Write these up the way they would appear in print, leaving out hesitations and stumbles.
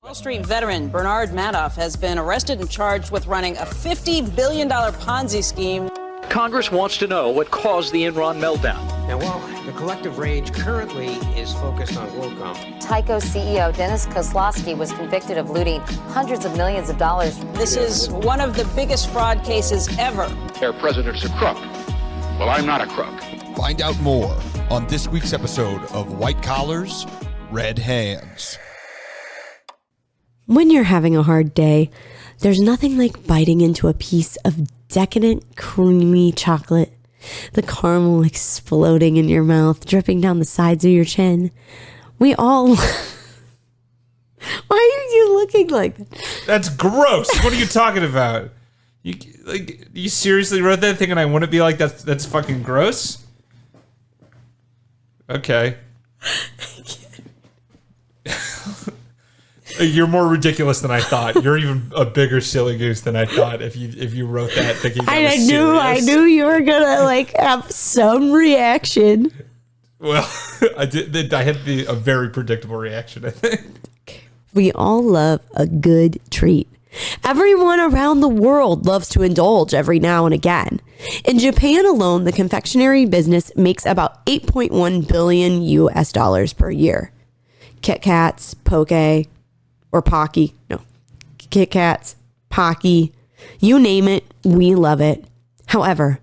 Wall Street veteran Bernard Madoff has been arrested and charged with running a $50 billion Ponzi scheme. Congress wants to know what caused the Enron meltdown. Now, while the collective rage currently is focused on WorldCom, Tyco CEO Dennis Kozlowski was convicted of looting hundreds of millions of dollars. This is one of the biggest fraud cases ever. Their president's a crook. Well, I'm not a crook. Find out more on this week's episode of White Collars, Red Hands. When you're having a hard day, there's nothing like biting into a piece of decadent, creamy chocolate, the caramel exploding in your mouth, dripping down the sides of your chin. We all... Why are you looking like that? That's gross. What are you talking about? You seriously wrote that thing and I wouldn't be like, that's fucking gross? Okay. You're more ridiculous than I thought. You're even a bigger silly goose than I thought if you wrote that thinking that was serious. I knew you were gonna have some reaction. Well, I did. I had a very predictable reaction, I think. We all love a good treat. Everyone around the world loves to indulge every now and again. In Japan alone, the confectionery business makes about 8.1 billion US dollars per year. Kit Kats, Poke, or Pocky. No. Kit Kats, Pocky, you name it, we love it. However,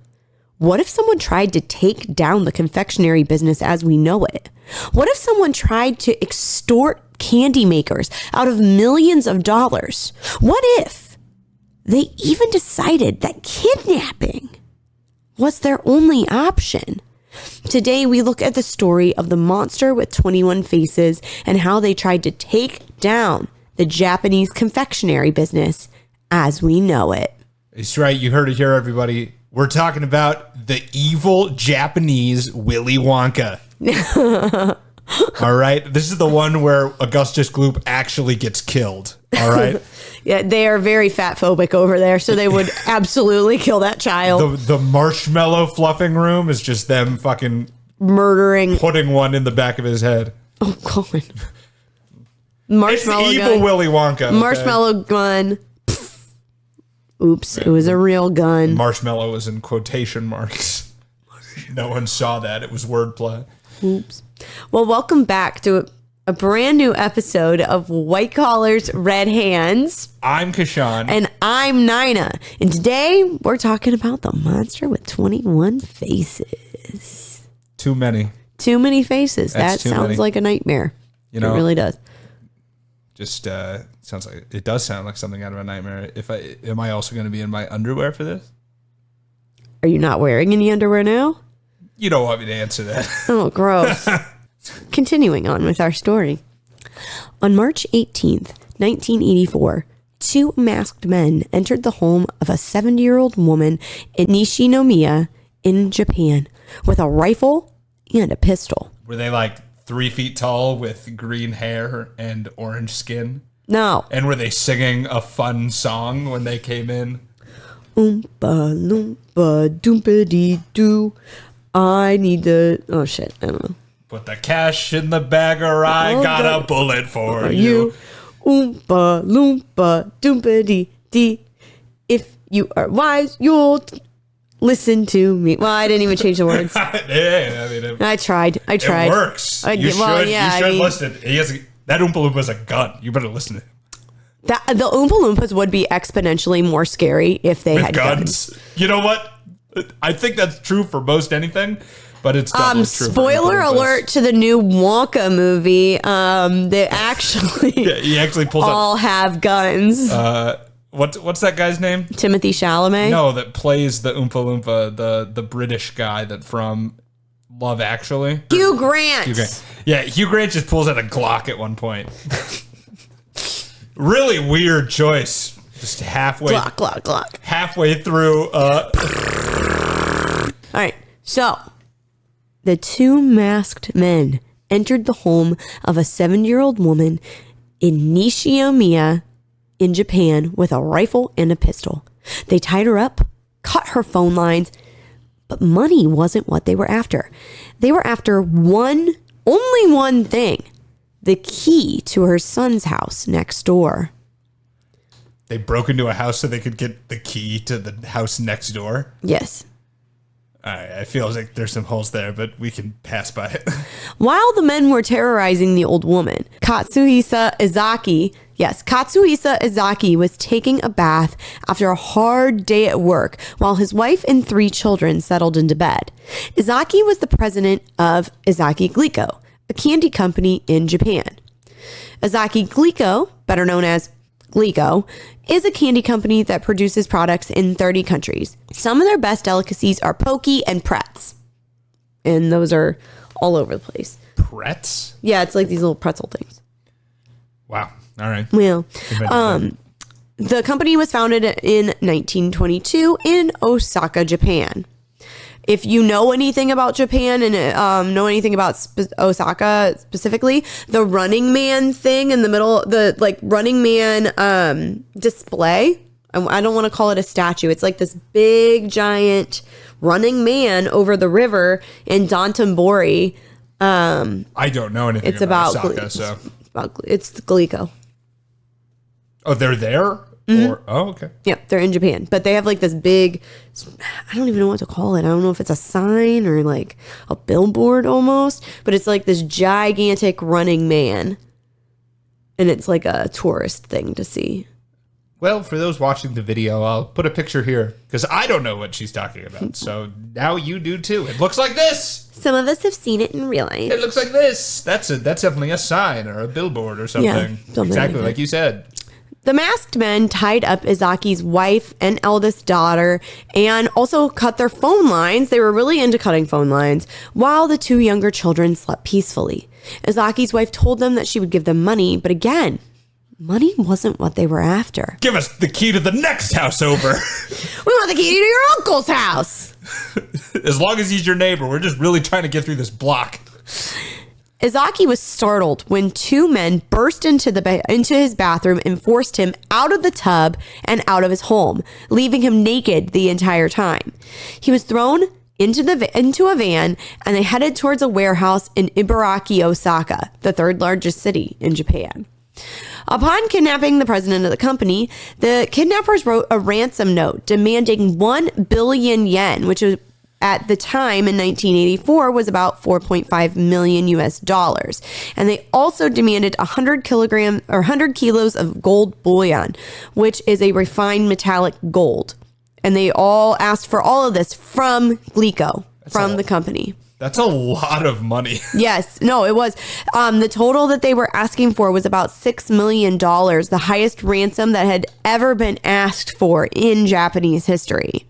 what if someone tried to take down the confectionery business as we know it? What if someone tried to extort candy makers out of millions of dollars? What if they even decided that kidnapping was their only option? Today, we look at the story of the monster with 21 faces and how they tried to take down the Japanese confectionery business as we know it. That's right. You heard it here, everybody. We're talking about the evil Japanese Willy Wonka. All right. This is the one where Augustus Gloop actually gets killed. All right. Yeah, they are very fat phobic over there, so they would absolutely kill that child. The marshmallow fluffing room is just them fucking murdering, putting one in the back of his head. Oh God. Marshmallow it's gun. evil Willy Wonka. Okay? Marshmallow gun. Pfft. Oops, it was a real gun. Marshmallow was in quotation marks. No one saw that. It was wordplay. Oops. Well, welcome back to a brand new episode of White Collars, Red Hands. I'm Kashan. And I'm Nina. And today we're talking about the monster with 21 faces. Too many. Too many faces. That's that sounds like a nightmare. You know, it really does. Just sounds like it does sound like something out of a nightmare. Am I also going to be in my underwear for this? Are you not wearing any underwear now? You don't want me to answer that. Oh, gross. Continuing on with our story. On March 18th, 1984, two masked men entered the home of a 70-year-old woman in Nishinomiya in Japan with a rifle and a pistol. Were they like 3 feet tall with green hair and orange skin? No. And were they singing a fun song when they came in? Oompa loompa doompity doo. I need the... Oh, shit. I don't know. Put the cash in the bag or I got a bullet for you. Oompa loompa doompity dee. If you are wise, you'll listen to me. Well, I didn't even change the words. Yeah, I mean, I tried. It works. You should listen. That Oompa Loompa is a gun. You better listen to him. The Oompa Loompas would be exponentially more scary if they had guns. You know what? I think that's true for most anything, but it's definitely true. Spoiler alert to the new Wonka movie. They actually, he actually pulls all have guns. What's that guy's name? Timothy Chalamet. No, that plays the Oompa Loompa, the British guy that from Love Actually. Hugh Grant. Yeah, Hugh Grant just pulls out a Glock at one point. Really weird choice. Just halfway. Glock. Halfway through. All right. So, the two masked men entered the home of a 70-year-old woman in Nishinomiya in Japan with a rifle and a pistol. They tied her up, cut her phone lines, but money wasn't what they were after. They were after only one thing, the key to her son's house next door. They broke into a house so they could get the key to the house next door. Yes. All right, I feel like there's some holes there, but we can pass by it. While the men were terrorizing the old woman, Katsuhisa Izaki was taking a bath after a hard day at work while his wife and 3 children settled into bed. Izaki was the president of Faces-Glico, a candy company in Japan. Faces-Glico, better known as Glico, is a candy company that produces products in 30 countries. Some of their best delicacies are Pocky and Pretz. And those are all over the place. Pretz? Yeah, it's like these little pretzel things. Wow. All right. Well, the company was founded in 1922 in Osaka, Japan. If you know anything about Japan and know anything about Osaka specifically, the Running Man thing in the middle, the like Running Man display, I don't want to call it a statue. It's like this big, giant running man over the river in Downtonbori. I don't know anything about Osaka, it's Glico. Oh, they're there? Mm-hmm. Okay. Yep, they're in Japan, but they have like this big, I don't even know what to call it. I don't know if it's a sign or like a billboard almost, but it's like this gigantic running man. And it's like a tourist thing to see. Well, for those watching the video, I'll put a picture here because I don't know what she's talking about. So now you do too. It looks like this. Some of us have seen it in real life. It looks like this. That's definitely a sign or a billboard or something. Yeah, something exactly like like you said. The masked men tied up Izaki's wife and eldest daughter and also cut their phone lines. They were really into cutting phone lines while the 2 younger children slept peacefully. Izaki's wife told them that she would give them money, but again, money wasn't what they were after. Give us the key to the next house over. We want the key to your uncle's house. As long as he's your neighbor, we're just really trying to get through this block. Izaki was startled when 2 men burst into his bathroom and forced him out of the tub and out of his home, leaving him naked the entire time. He was thrown into a van and they headed towards a warehouse in Ibaraki, Osaka, the 3rd largest city in Japan. Upon kidnapping the president of the company, the kidnappers wrote a ransom note demanding 1 billion yen, which was at the time in 1984 was about 4.5 million US dollars. And they also demanded 100 kilos of gold bullion, which is a refined metallic gold. And they all asked for all of this from Glico, from the company. That's a lot of money. Yes. No, it was. The total that they were asking for was about $6 million, the highest ransom that had ever been asked for in Japanese history.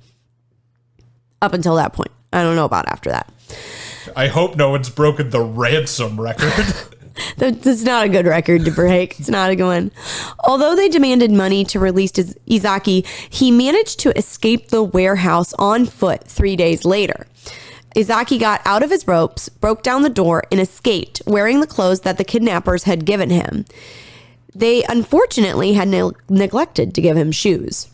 Up until that point. I don't know about after that. I hope no one's broken the ransom record. That's not a good record to break. It's not a good one. Although they demanded money to release Izaki, he managed to escape the warehouse on foot 3 days later. Izaki got out of his ropes, broke down the door, and escaped, wearing the clothes that the kidnappers had given him. They unfortunately had neglected to give him shoes.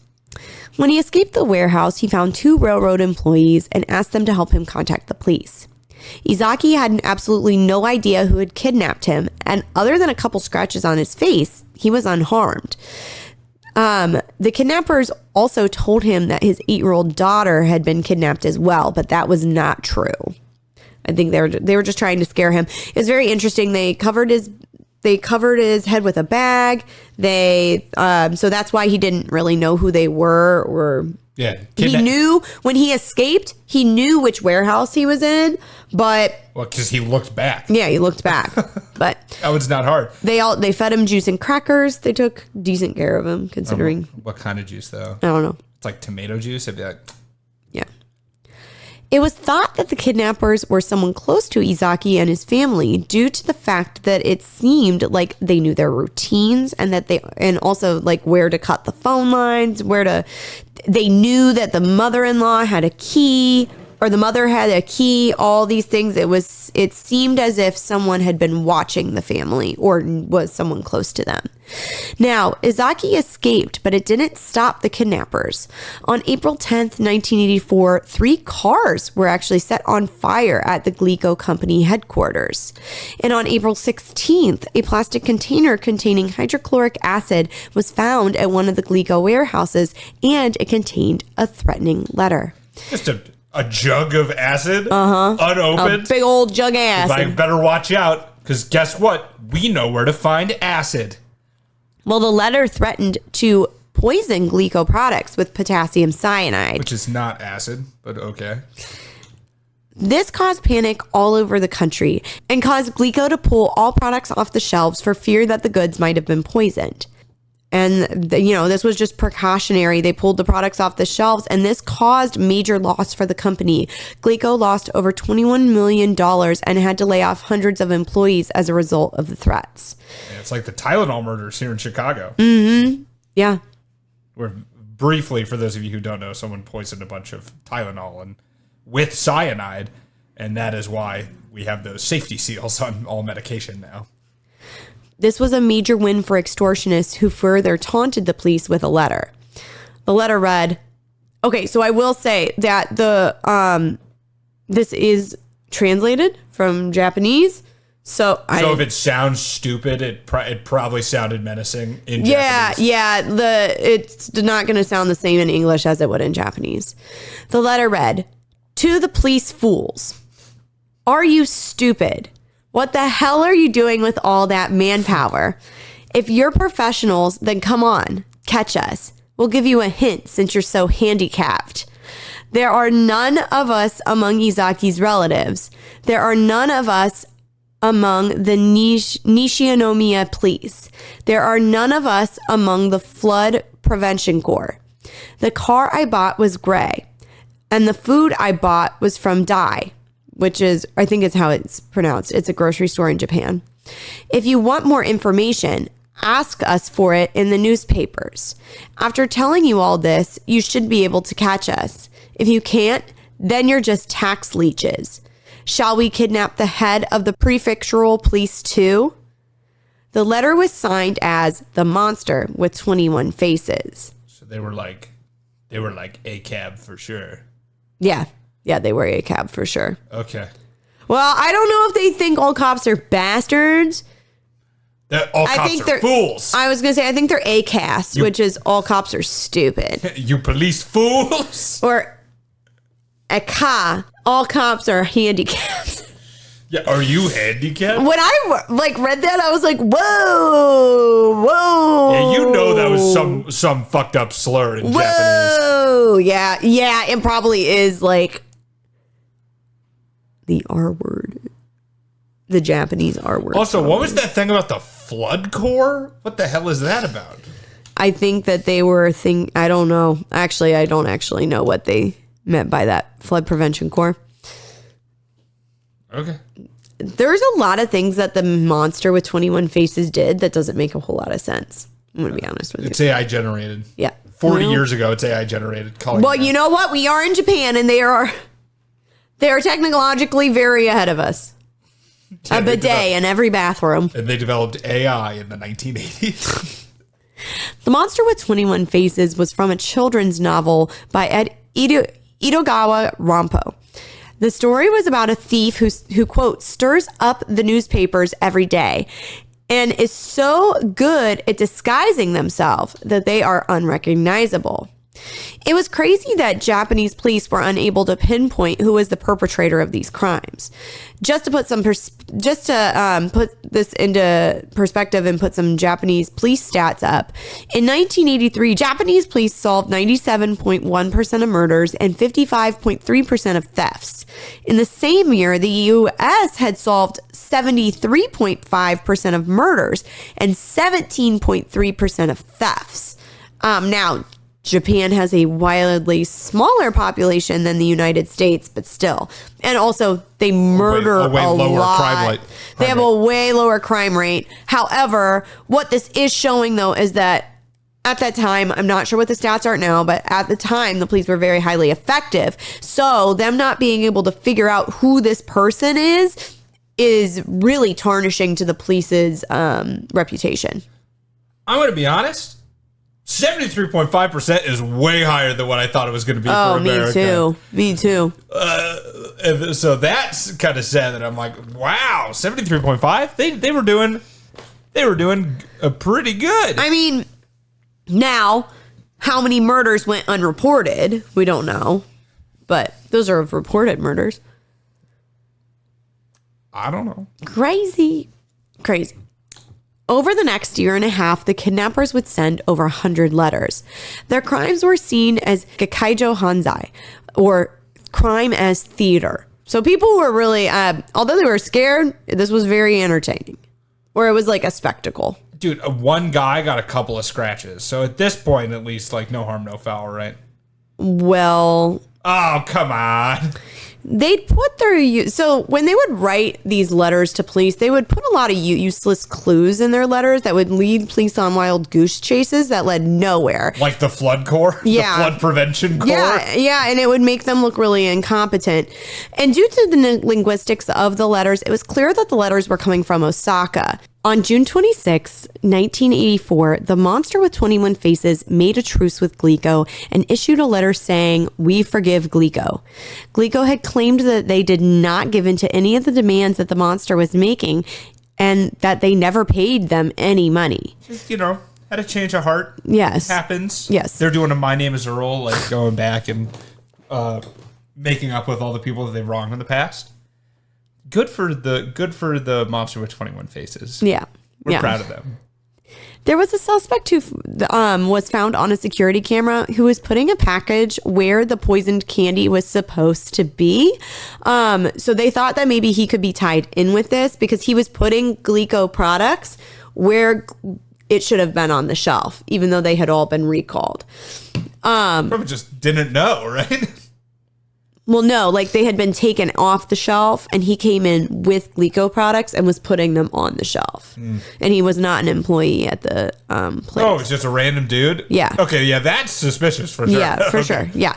When he escaped the warehouse, he found 2 railroad employees and asked them to help him contact the police. Izaki had absolutely no idea who had kidnapped him, and other than a couple scratches on his face, he was unharmed. The kidnappers also told him that his 8-year-old daughter had been kidnapped as well, but that was not true. I think they were just trying to scare him. It was very interesting. They covered his head with a bag. So that's why he didn't really know who they were. Or yeah, he knew when he escaped. He knew which warehouse he was in, but because he looked back. Yeah, he looked back. But that was not hard. They fed him juice and crackers. They took decent care of him, considering. What kind of juice though? I don't know. It's like tomato juice. I'd be like, yeah. It was thought that the kidnappers were someone close to Izaki and his family due to the fact that it seemed like they knew their routines and also like where to cut the phone lines, they knew that the mother-in-law had a key. or the mother had a key, all these things. It seemed as if someone had been watching the family or was someone close to them. Now, Miyazaki escaped, but it didn't stop the kidnappers. On April 10th, 1984, 3 cars were actually set on fire at the Glico company headquarters. And on April 16th, a plastic container containing hydrochloric acid was found at one of the Glico warehouses, and it contained a threatening letter. Just a jug of acid, unopened. A big old jug of acid. I better watch out, because guess what? We know where to find acid. Well, the letter threatened to poison Glico products with potassium cyanide. Which is not acid, but okay. This caused panic all over the country and caused Glico to pull all products off the shelves for fear that the goods might have been poisoned. And, this was just precautionary. They pulled the products off the shelves, and this caused major loss for the company. Glico lost over $21 million and had to lay off hundreds of employees as a result of the threats. Yeah, it's like the Tylenol murders here in Chicago. Mm-hmm. Yeah. Where briefly, for those of you who don't know, someone poisoned a bunch of Tylenol and with cyanide, and that is why we have those safety seals on all medication now. This was a major win for extortionists who further taunted the police with a letter. The letter read, okay, so I will say that this is translated from Japanese. So if it sounds stupid, it probably sounded menacing in Japanese. Yeah. It's not going to sound the same in English as it would in Japanese. The letter read, "To the police fools, are you stupid? What the hell are you doing with all that manpower? If you're professionals, then come on, catch us. We'll give you a hint since you're so handicapped. There are none of us among Miyazaki's relatives. There are none of us among the Nishinomiya police. There are none of us among the Flood Prevention Corps. The car I bought was gray, and the food I bought was from Dai, which is, I think is how it's pronounced. It's a grocery store in Japan. If you want more information, ask us for it in the newspapers. After telling you all this, you should be able to catch us. If you can't, then you're just tax leeches. Shall we kidnap the head of the prefectural police too?" The letter was signed as the monster with 21 faces. So they were like a cab for sure. Yeah, they were a cab for sure. Okay. Well, I don't know if they think all cops are bastards. All cops are fools. I was going to say, I think they're ACAS, which is all cops are stupid. You police fools. Or ACA, all cops are handicapped. Yeah, are you handicapped? When I read that, I was like, whoa. Yeah, you know that was some fucked up slur in Japanese. Whoa, yeah, it probably is like the R word. The Japanese R word. Also, probably. what was that thing about the Flood Corps? What the hell is that about? I think that they were a thing. I don't know. Actually, I don't actually know what they meant by that. Flood Prevention Corps. Okay. There's a lot of things that the monster with 21 faces did that doesn't make a whole lot of sense. I'm going to be honest with you. It's AI generated. Yeah. 40 years ago, it's AI generated. Well, you know what? We are in Japan, and they are technologically very ahead of us. Yeah, a bidet in every bathroom. And they developed AI in the 1980s. The Monster with 21 Faces was from a children's novel by Itogawa Rampo. The story was about a thief who quote, stirs up the newspapers every day and is so good at disguising themselves that they are unrecognizable. It was crazy that Japanese police were unable to pinpoint who was the perpetrator of these crimes. Just to put put this into perspective and put some Japanese police stats up. In 1983, Japanese police solved 97.1% of murders and 55.3% of thefts. In the same year, the U.S. had solved 73.5% of murders and 17.3% of thefts. Now, Japan has a wildly smaller population than the United States, but still. And also, they murder a lot. They have a way lower crime rate. However, what this is showing, though, is that at that time, I'm not sure what the stats are now, but at the time, the police were very highly effective. So them not being able to figure out who this person is really tarnishing to the police's reputation. I'm going to be honest. 73.5% is way higher than what I thought it was going to be for America. Me too. And so that's kind of sad that I'm like, wow, 73.5? They were doing pretty good. I mean, now, how many murders went unreported? We don't know. But those are reported murders. I don't know. Crazy. Over the next year and a half, the kidnappers would send over 100 letters. Their crimes were seen as Gakkaijo Hanzai, or crime as theater. So people were really, although they were scared, this was very entertaining. Or it was like a spectacle. Dude, one guy got a couple of scratches. So at this point, at least, like, no harm, no foul, right? Well... Oh, come on. They'd put their... So when they would write these letters to police, they would put a lot of useless clues in their letters that would lead police on wild goose chases that led nowhere. Like the flood corps? Yeah. The flood prevention corps? Yeah, and it would make them look really incompetent. And due to the linguistics of the letters, it was clear that the letters were coming from Osaka. On June 26, 1984, the monster with 21 faces made a truce with Glico and issued a letter saying, "We forgive Glico." Glico had claimed that they did not give in to any of the demands that the monster was making and that they never paid them any money. Just, had a change of heart. Yes. Happens. Yes. They're doing a My Name is Earl, like going back and making up with all the people that they've wronged in the past. Good for the monster with 21 faces. Yeah. We're proud of them. There was a suspect who was found on a security camera who was putting a package where the poisoned candy was supposed to be. So they thought that maybe he could be tied in with this because he was putting Glico products where it should have been on the shelf, even though they had all been recalled. Probably just didn't know, right? Well, no, like they had been taken off the shelf and he came in with Glico products and was putting them on the shelf. And he was not an employee at the place. Oh, it's just a random dude? Yeah. Okay, yeah, that's suspicious for sure. Yeah, for sure. Yeah.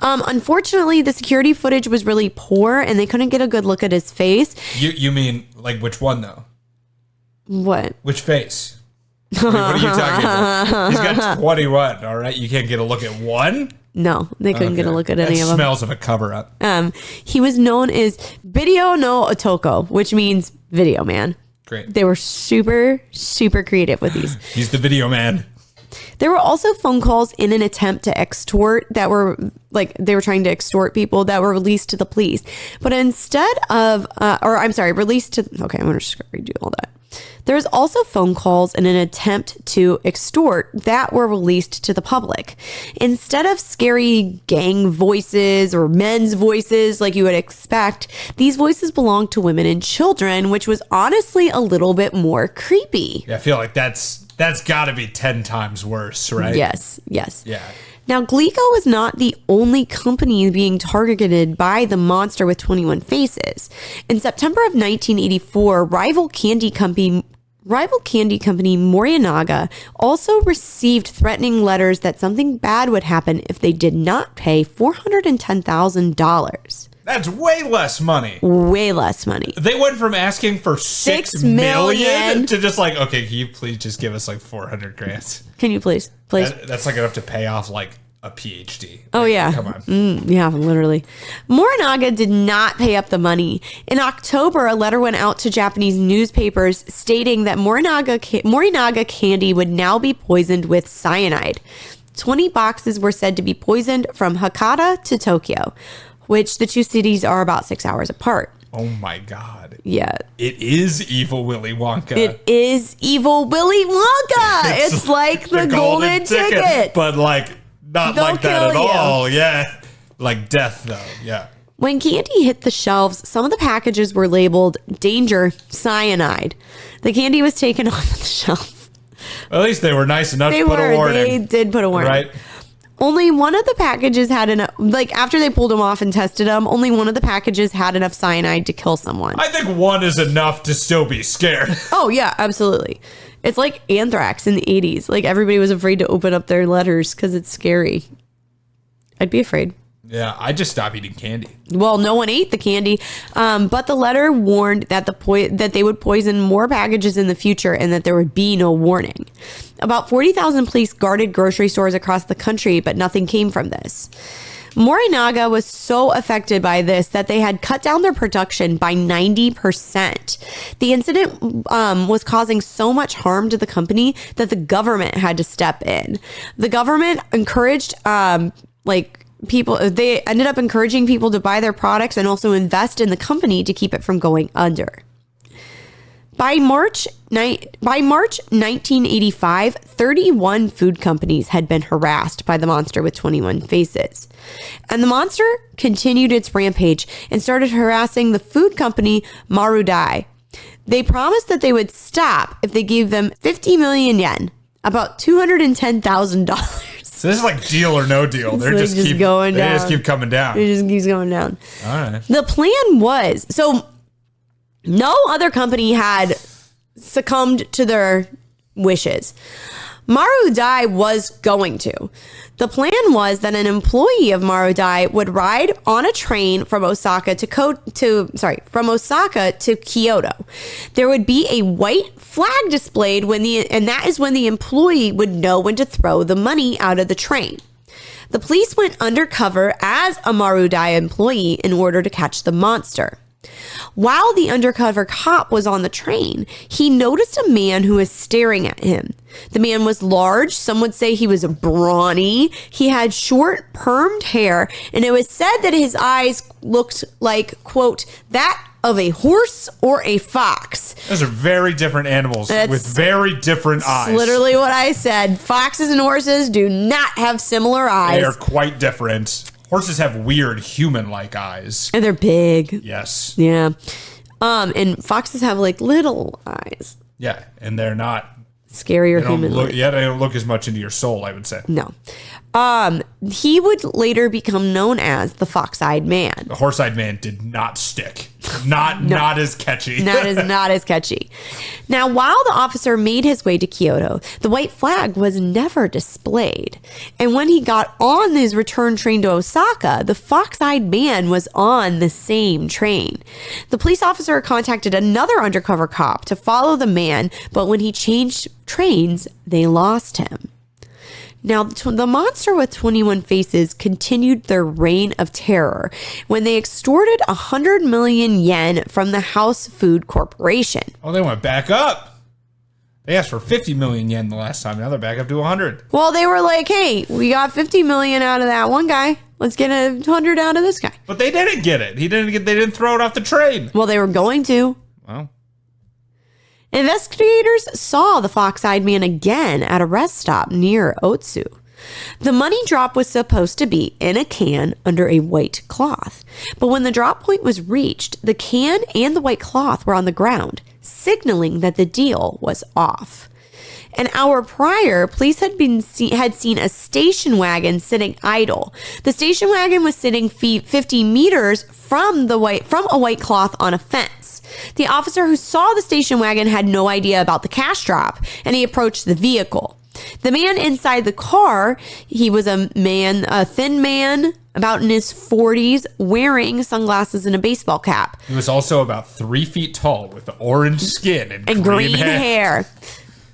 Unfortunately, the security footage was really poor and they couldn't get a good look at his face. You mean, like, which one, though? What? Which face? What are you talking about? He's got 21, all right? You can't get a look at one? No, they couldn't get a look at any of them. Smells of a cover-up. He was known as Video no Otoko, which means video man. Great. They were super, super creative with these. He's the video man. There were also phone calls in an attempt to extort that were they were trying to extort people that were released to the police. But instead of, released to, okay, I'm going to redo all that. There's also phone calls in an attempt to extort that were released to the public. Instead of scary gang voices or men's voices like you would expect, these voices belonged to women and children, which was honestly a little bit more creepy. Yeah, I feel like that's got to be 10 times worse, right? Yes. Yeah. Now, Glico was not the only company being targeted by the monster with 21 faces. In September of 1984, rival candy company Morinaga also received threatening letters that something bad would happen if they did not pay $410,000. That's way less money. Way less money. They went from asking for $6 million to just like, okay, can you please just give us like 400 grand? Can you please? That's like enough to pay off like a PhD. Oh, yeah. Come on. Yeah, literally. Morinaga did not pay up the money. In October, a letter went out to Japanese newspapers stating that Morinaga candy would now be poisoned with cyanide. 20 boxes were said to be poisoned from Hakata to Tokyo, which the two cities are about 6 hours apart. Oh my God. Yeah. It is evil Willy Wonka. It is evil Willy Wonka. It's like the golden ticket. But like, not They'll like that at kill you. all. Yeah. Like death though. Yeah. When candy hit the shelves, some of the packages were labeled danger cyanide. The candy was taken off the shelf. At least they were nice enough to put a warning. They did put a warning. Right. Only one of the packages had enough, like after they pulled them off and tested them, only one of the packages had enough cyanide to kill someone. I think one is enough to still be scared. Oh, yeah, absolutely. It's like anthrax in the 80s. Like everybody was afraid to open up their letters because it's scary. I'd be afraid. Yeah, I just stopped eating candy. Well, no one ate the candy, but the letter warned that that they would poison more packages in the future and that there would be no warning. About 40,000 police guarded grocery stores across the country, but nothing came from this. Morinaga was so affected by this that they had cut down their production by 90%. The incident was causing so much harm to the company that the government had to step in. The government encouraged people, they ended up encouraging people to buy their products and also invest in the company to keep it from going under. By March 1985, 31 food companies had been harassed by the monster with 21 faces. And the monster continued its rampage and started harassing the food company Marudai. They promised that they would stop if they gave them 50 million yen, about $210,000. So this is like deal or no deal. They just keep going down. They just keep coming down. It just keeps going down. All right. The plan was, so no other company had succumbed to their wishes. Marudai was going to. The plan was that an employee of Marudai would ride on a train from Osaka to Kyoto. There would be a white flag displayed and that is when the employee would know when to throw the money out of the train. The police went undercover as a Marudai employee in order to catch the monster. While the undercover cop was on the train, he noticed a man who was staring at him. The man was large. Some would say he was brawny. He had short, permed hair, and it was said that his eyes looked like, quote, that of a horse or a fox. Those are very different animals with very different eyes. Literally what I said. Foxes and horses do not have similar eyes. They are quite different. Horses have weird human-like eyes. And they're big. Yes. Yeah. And foxes have like little eyes. Yeah, and they're not scary or human-like. They don't look as much into your soul, I would say. No. He would later become known as the Fox-Eyed Man. The Horse-Eyed Man did not stick. Not as catchy. Not as catchy. Now, while the officer made his way to Kyoto, the white flag was never displayed. And when he got on his return train to Osaka, the Fox-Eyed Man was on the same train. The police officer contacted another undercover cop to follow the man, but when he changed trains, they lost him. Now, the monster with 21 faces continued their reign of terror when they extorted 100 million yen from the House Food Corporation. Oh, they went back up. They asked for 50 million yen the last time. Now they're back up to 100. Well, they were like, hey, we got 50 million out of that one guy. Let's get 100 out of this guy. But they didn't get it. They didn't throw it off the train. Well, they were going to. Well. Investigators saw the Fox-Eyed Man again at a rest stop near Otsu. The money drop was supposed to be in a can under a white cloth, but when the drop point was reached, the can and the white cloth were on the ground, signaling that the deal was off. An hour prior, police had seen a station wagon sitting idle. The station wagon was sitting 50 meters from a white cloth on a fence. The officer who saw the station wagon had no idea about the cash drop, and he approached the vehicle. The man inside the car, he was a thin man, about in his 40s, wearing sunglasses and a baseball cap. He was also about 3 feet tall with orange skin and green hair.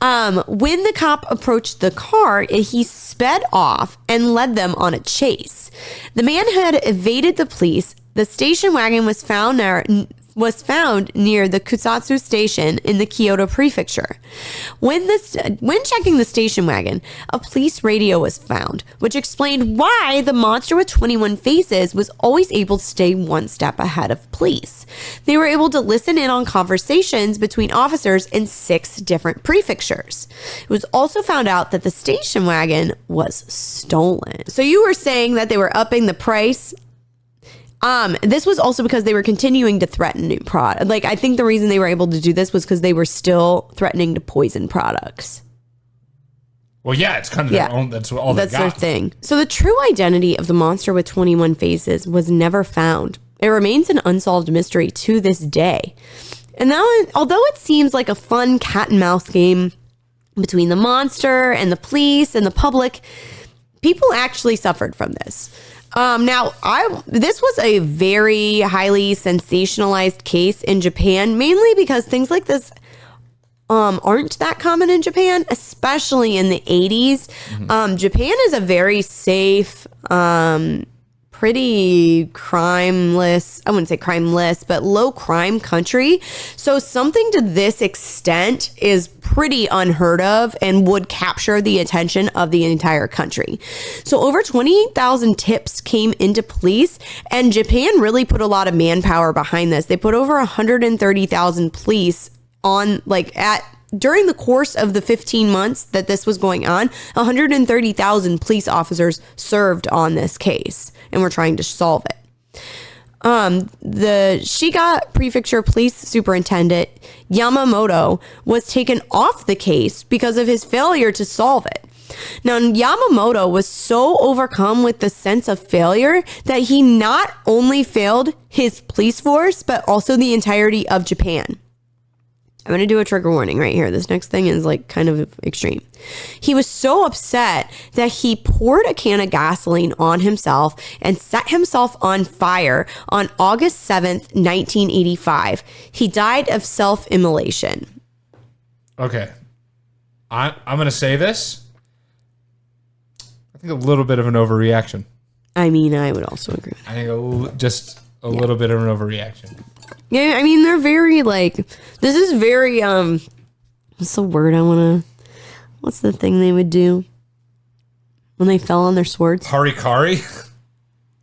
When the cop approached the car, he sped off and led them on a chase. The man had evaded the police. The station wagon was found near the Kusatsu station in the Kyoto prefecture. When checking the station wagon, a police radio was found, which explained why the monster with 21 faces was always able to stay one step ahead of police. They were able to listen in on conversations between officers in 6 different prefectures. It was also found out that the station wagon was stolen. So you were saying that they were upping the price? This was also because they were continuing to threaten new product. Like, I think the reason they were able to do this was because they were still threatening to poison products. Well, yeah, it's kind of their own. That's all they got. That's their thing. So the true identity of the monster with 21 faces was never found. It remains an unsolved mystery to this day. And now, although it seems like a fun cat and mouse game between the monster and the police and the public, people actually suffered from this. This was a very highly sensationalized case in Japan, mainly because things like this aren't that common in Japan, especially in the 80s. Japan is a very safe, pretty crimeless, I wouldn't say crimeless, but low crime country. So something to this extent is pretty unheard of and would capture the attention of the entire country. So over 28,000 tips came into police, and Japan really put a lot of manpower behind this. They put over 130,000 police on, during the course of the 15 months that this was going on, 130,000 police officers served on this case and were trying to solve it. The Shiga Prefecture Police Superintendent Yamamoto was taken off the case because of his failure to solve it. Now, Yamamoto was so overcome with the sense of failure that he not only failed his police force, but also the entirety of Japan. I'm going to do a trigger warning right here. This next thing is kind of extreme. He was so upset that he poured a can of gasoline on himself and set himself on fire on August 7th, 1985. He died of self-immolation. Okay. I'm going to say this. I think a little bit of an overreaction. I mean, I would also agree with that. I think just a little bit of an overreaction. Yeah, I mean, they're very, this is very, what's the word what's the thing they would do when they fell on their swords? Harikari? Is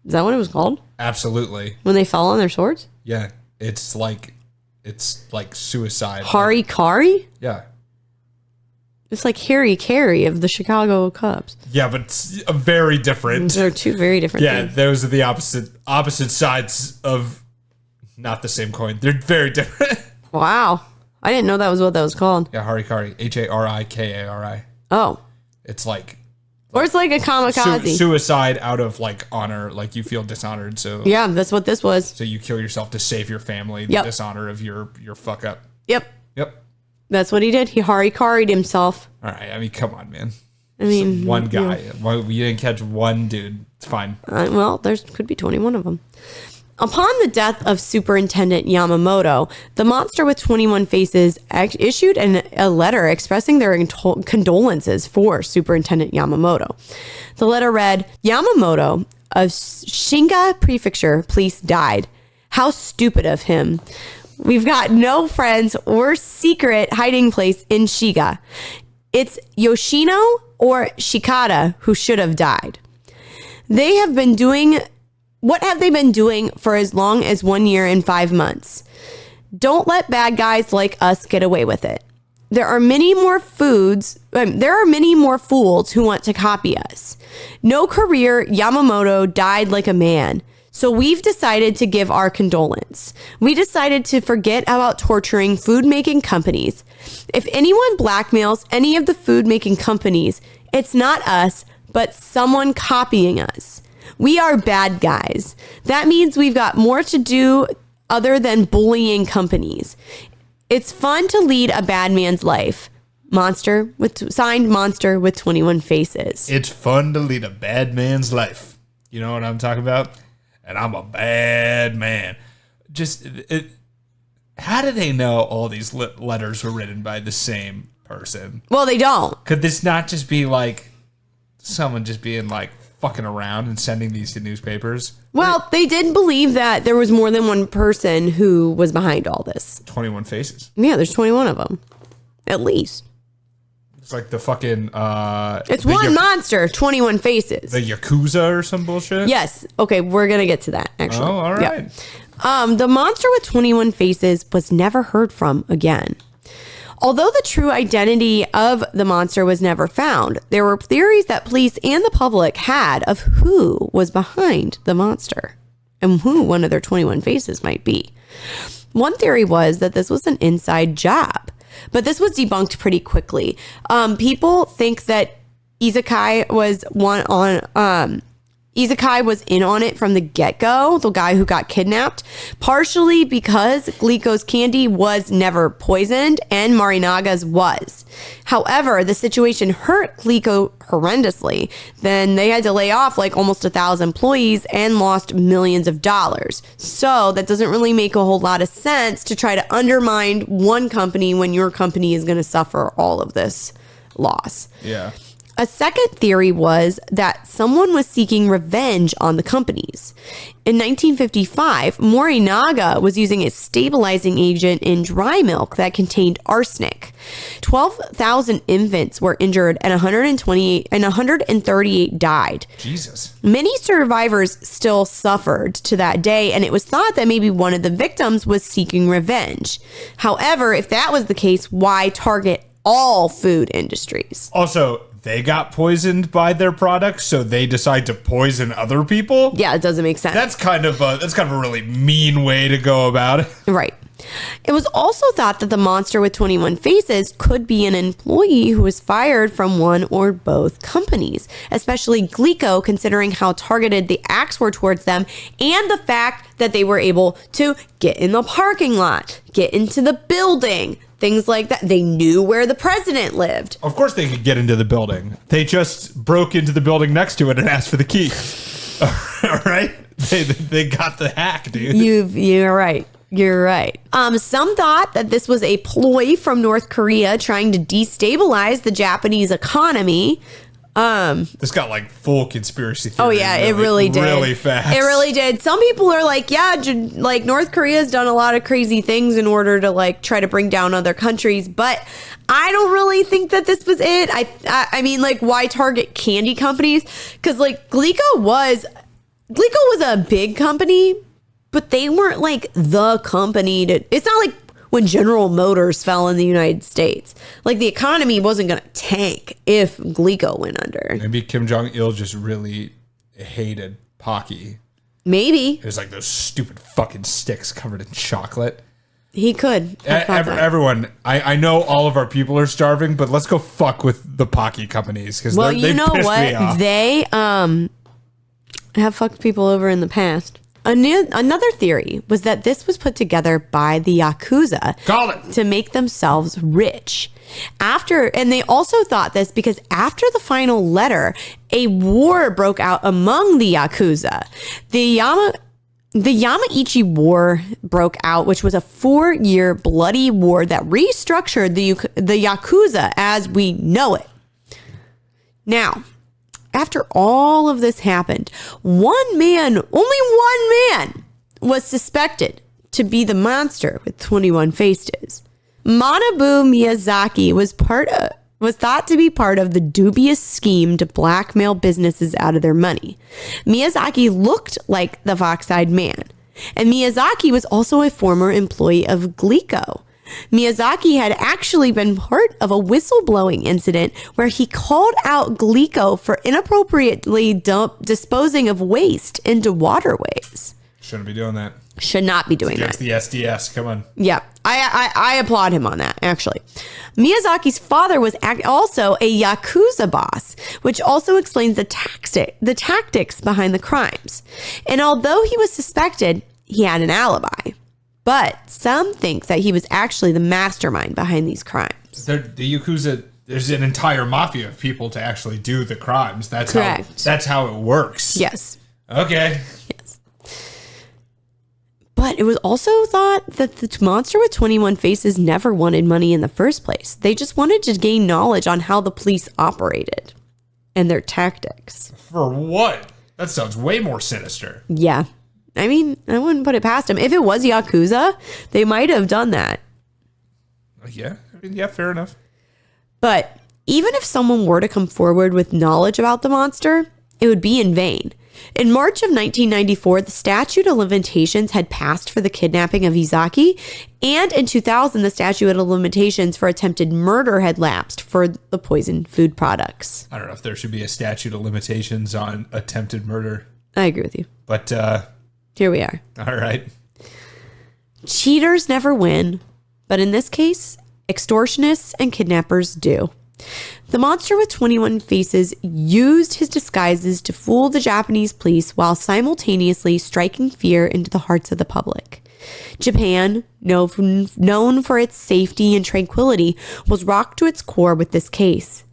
that what it was called? Absolutely. When they fell on their swords? Yeah, it's like suicide. Harikari? Yeah. It's like Harry Carey of the Chicago Cubs. Yeah, but it's very different. They're two very different things. Yeah, those are the opposite sides of not the same coin. They're very different. Wow. I didn't know that was what that was called. Yeah, Harikari. Harikari. Oh. It's like... Or it's like a kamikaze. Suicide out of honor. You feel dishonored, so... Yeah, that's what this was. So you kill yourself to save your family. The dishonor of your fuck up. Yep. Yep. That's what he did. He harikari'd himself. All right. I mean, come on, man. I mean... One guy. Yeah. You didn't catch one dude. It's fine. Well, there could be 21 of them. Upon the death of Superintendent Yamamoto, the monster with 21 faces issued a letter expressing their condolences for Superintendent Yamamoto. The letter read, "Yamamoto of Shinga Prefecture Police died. How stupid of him. We've got no friends or secret hiding place in Shiga. It's Yoshino or Shikata who should have died. What have they been doing for as long as 1 year and 5 months? Don't let bad guys like us get away with it. There are many more fools who want to copy us. No career, Yamamoto died like a man. So we've decided to give our condolence. We decided to forget about torturing food-making companies. If anyone blackmails any of the food-making companies, it's not us, but someone copying us. We are bad guys. That means we've got more to do other than bullying companies. It's fun to lead a bad man's life. Signed Monster with 21 faces." It's fun to lead a bad man's life. You know what I'm talking about? And I'm a bad man. How do they know all these letters were written by the same person? Well, they don't. Could this not just be someone just being fucking around and sending these to newspapers? Well, they did believe that there was more than one person who was behind all this. 21 faces. Yeah, there's 21 of them. At least. It's like the fucking... it's one monster, 21 faces. The Yakuza or some bullshit? Yes. Okay, we're going to get to that, actually. Oh, all right. Yeah. The monster with 21 faces was never heard from again. Although the true identity of the monster was never found, there were theories that police and the public had of who was behind the monster and who one of their 21 faces might be. One theory was that this was an inside job, but this was debunked pretty quickly. People think that Izakai was in on it from the get-go, the guy who got kidnapped, partially because Glico's candy was never poisoned and Morinaga's was. However, the situation hurt Glico horrendously. Then they had to lay off like almost 1,000 employees and lost millions of dollars. So that doesn't really make a whole lot of sense to try to undermine one company when your company is going to suffer all of this loss. Yeah. A second theory was that someone was seeking revenge on the companies. In 1955, Morinaga was using a stabilizing agent in dry milk that contained arsenic. 12,000 infants were injured and 138 died. Jesus. Many survivors still suffered to that day, and it was thought that maybe one of the victims was seeking revenge. However, if that was the case, why target all food industries? Also, they got poisoned by their products, so they decide to poison other people. Yeah, it doesn't make sense. That's kind of a really mean way to go about it. Right. It was also thought that the monster with 21 faces could be an employee who was fired from one or both companies, especially Glico, considering how targeted the acts were towards them and the fact that they were able to get in the parking lot, get into the building, things like that. They knew where the president lived. Of course they could get into the building. They just broke into the building next to it and asked for the key. All right? They got the hack, dude. You're right. You're right. Some thought that this was a ploy from North Korea trying to destabilize the Japanese economy. This got like full conspiracy theory. Oh yeah, it really did. Really fast. It really did. Some people are like, yeah, like North Korea's done a lot of crazy things in order to like try to bring down other countries, but I don't really think that this was it. I mean, like, why target candy companies? Because like Glico was a big company, but they weren't like the company to. It's not like when General Motors fell in the United States. Like, the economy wasn't going to tank if Glico went under. Maybe Kim Jong-il just really hated Pocky. Maybe. It was like those stupid fucking sticks covered in chocolate. He could. Everyone, I know all of our people are starving, but let's go fuck with the Pocky companies. Because well, they you know pissed what? Me off. They have fucked people over in the past. Another theory was that this was put together by the Yakuza to make themselves rich. And they also thought this because after the final letter, a war broke out among the Yakuza. The Yamaichi War broke out, which was a 4-year bloody war that restructured the Yakuza as we know it. Now, after all of this happened, only one man, was suspected to be the monster with 21 faces. Manabu Miyazaki was thought to be part of the dubious scheme to blackmail businesses out of their money. Miyazaki looked like the fox-eyed man, and Miyazaki was also a former employee of Glico. Miyazaki had actually been part of a whistleblowing incident where he called out Glico for inappropriately disposing of waste into waterways. Shouldn't be doing that. Should not be doing Against that. the SDS, come on. Yeah, I applaud him on that, actually. Miyazaki's father was also a Yakuza boss, which also explains the tactics behind the crimes. And although he was suspected, he had an alibi. But some think that he was actually the mastermind behind these crimes. The Yakuza, there's an entire mafia of people to actually do the crimes. That's correct. That's how it works. Yes. Okay. Yes. But it was also thought that the monster with 21 faces never wanted money in the first place. They just wanted to gain knowledge on how the police operated and their tactics. For what? That sounds way more sinister. Yeah. I mean, I wouldn't put it past them. If it was Yakuza, they might have done that. Yeah. I mean, yeah, fair enough. But even if someone were to come forward with knowledge about the monster, it would be in vain. In March of 1994, the statute of limitations had passed for the kidnapping of Izaki, and in 2000, the statute of limitations for attempted murder had lapsed for the poisoned food products. I don't know if there should be a statute of limitations on attempted murder. I agree with you. But, here we are. all right. Cheaters never win, but in this case, extortionists and kidnappers do. The monster with 21 faces used his disguises to fool the Japanese police while simultaneously striking fear into the hearts of the public. Japan, known for its safety and tranquility, was rocked to its core with this case.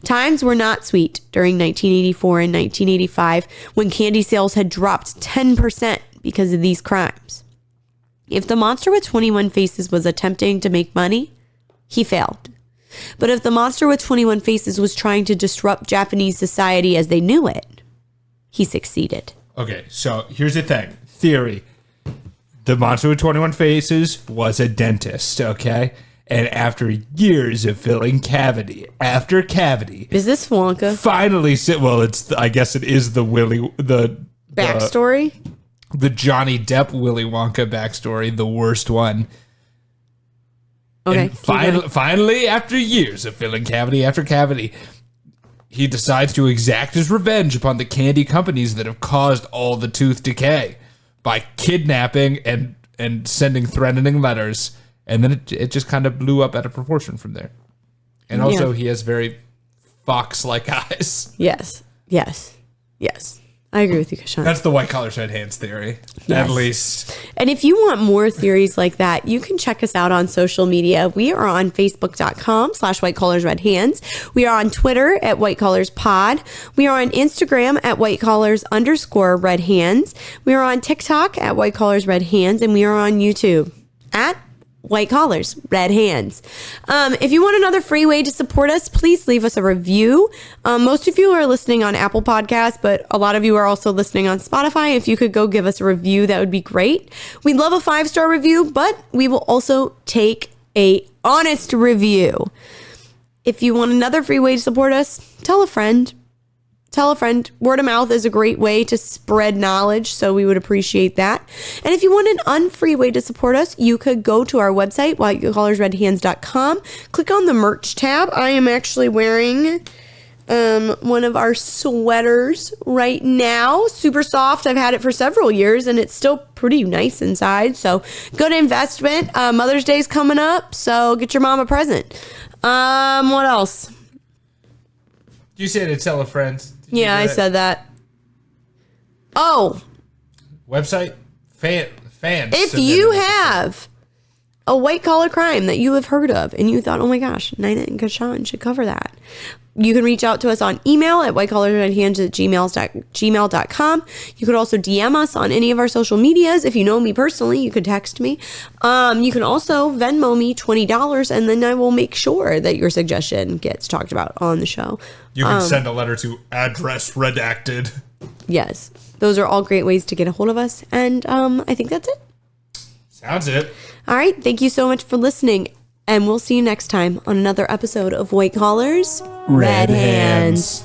Times were not sweet during 1984 and 1985 when candy sales had dropped 10% because of these crimes. If the monster with 21 faces was attempting to make money, he failed. But if the monster with 21 faces was trying to disrupt Japanese society as they knew it, he succeeded. Okay, so here's the thing. Theory. The monster with 21 faces was a dentist, okay? And after years of filling cavity after cavity... Is this Wonka? Finally, I guess it is the backstory? The Johnny Depp Willy Wonka backstory, the worst one. Okay. And finally, after years of filling cavity after cavity, he decides to exact his revenge upon the candy companies that have caused all the tooth decay by kidnapping and sending threatening letters. And then it just kind of blew up out of proportion from there. And also, he has very fox-like eyes. Yes. I agree with you, Kashan. That's the white collar red hands theory, at least. And if you want more theories like that, you can check us out on social media. We are on Facebook.com/whitecollarsredhands. We are on Twitter at whitecollarspod. We are on Instagram at whitecollars_redhands. We are on TikTok at whitecollarsredhands. And we are on YouTube at White Collars, Red Hands. If you want another free way to support us, please leave us a review. Most of you are listening on Apple Podcasts, but a lot of you are also listening on Spotify. If you could go give us a review, that would be great. We'd love a 5-star review, but we will also take a honest review. If you want another free way to support us, tell a friend. Tell a friend. Word of mouth is a great way to spread knowledge, so we would appreciate that. And if you want an unfree way to support us, you could go to our website, whitecollarsredhands.com. Click on the merch tab. I am actually wearing one of our sweaters right now. Super soft. I've had it for several years, and it's still pretty nice inside. So good investment. Mother's Day's coming up, so get your mom a present. What else? You said to tell a friend. Yeah, I said that. Oh. Website? Fans. If you have a white collar crime that you have heard of and you thought, oh my gosh, Nina and Kashan should cover that, you can reach out to us on email at whitecollarsredhands@gmail.com. You could also DM us on any of our social medias. If you know me personally, you could text me. You can also Venmo me $20, and then I will make sure that your suggestion gets talked about on the show. You can send a letter to address redacted. Yes. Those are all great ways to get a hold of us. And I think that's it. Sounds it. All right. Thank you so much for listening. And we'll see you next time on another episode of White Collars, Red Hands.